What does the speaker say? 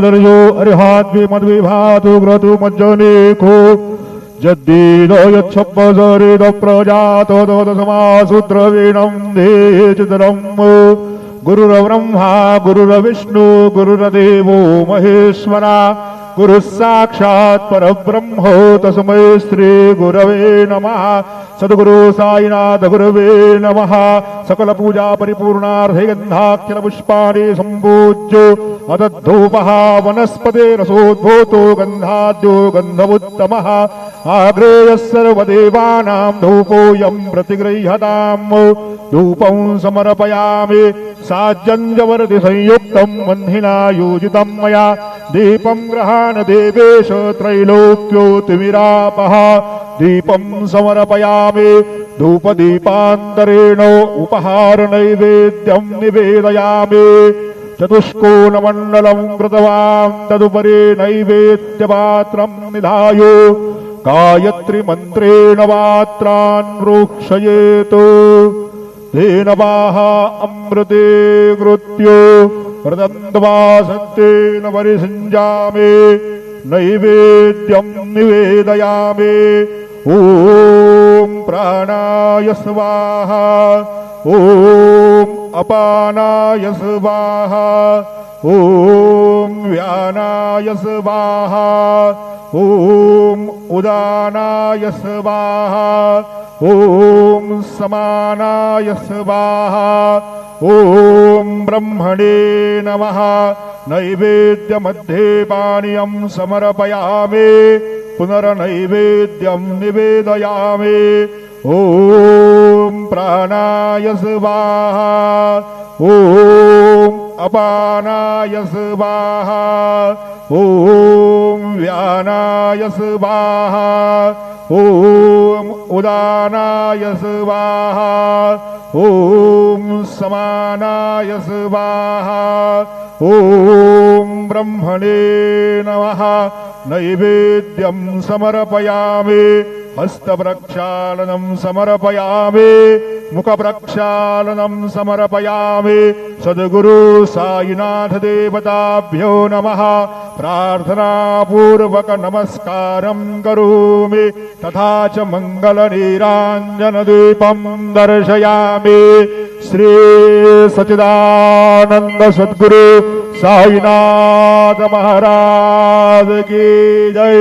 दर्शो अरिहात्वे मद्विभातु ग्रतु मज्जनेको जद्दीदो यच्छब्बसरिद प्रजातो दोदसमासूत्रवीणं देचितरम् गुरुर्ब्रह्मा गुरुर्विष्णु गुरुर्देवो महेश्वरा गुरुः साक्षात् परब्रह्म तस्मै श्री गुरवे नमः। सद्गुरु साईनाथ गुरवे नमः। सकल पूजा परिपूर्णार्थे गंधाक्षर पुष्पाणि संपूज्य अदद्धूपः वनस्पते रसोद्भूतो गंधाद्यो गंधमुत्तमः आग्रेयः सर्वदेवानां धूपोऽयं प्रतिगृह्यताम्। धूपं समर्पयामि साज्जन्यवर्ति संयुक्तं वह्निना योजितं मया दीपं गृहाण देवेश त्रैलोक्योतिमिरापः। दीपं समर्पयामि धूपदीपान्तरेण उपहार नैवेद्यं निवेदयामि। चतुष्कोणमण्डलं कृतवान् तदुपरि नैवेद्यपात्रं निधाय गायत्री मन्त्रेण पात्रान् प्रोक्षयेत्। धेनवाः अमृते कृत्यो प्रदन्त्वा सत्येन परिसञ्जामि नैवेद्यं निवेदयामि। ॐ प्राणाय स्वाहा ॐ अपानाय स्वाहा ॐ व्यानाय स्वाहा ॐ उदानाय स्वाहा ॐ समानाय स्वाहा ॐ ब्रह्मणे नमः। नैवेद्यमध्ये पानीयं समर्पयामि पुनर्नैवेद्यं निवेदयामि। ॐ प्राणाय स्वाहा ॐ अपानाय स्वाहा ॐ व्यानाय स्वाहा ॐ उदानाय स्वाहा ॐ समानाय स्वाहा ॐ ब्रह्मणे नमः। नैवेद्यं समर्पयामि हस्तप्रक्षालनं समर्पयामि मुखप्रक्षालनं समर्पयामि। सद्गुरु साईनाथ देवताभ्यो नमः। प्रार्थनापूर्वक नमस्कारं करोमि तथा च मङ्गलनीराञ्जनदीपं दर्शयामि। श्री सच्चिदानंद सद्गुरु साईनाथ महाराज की जय।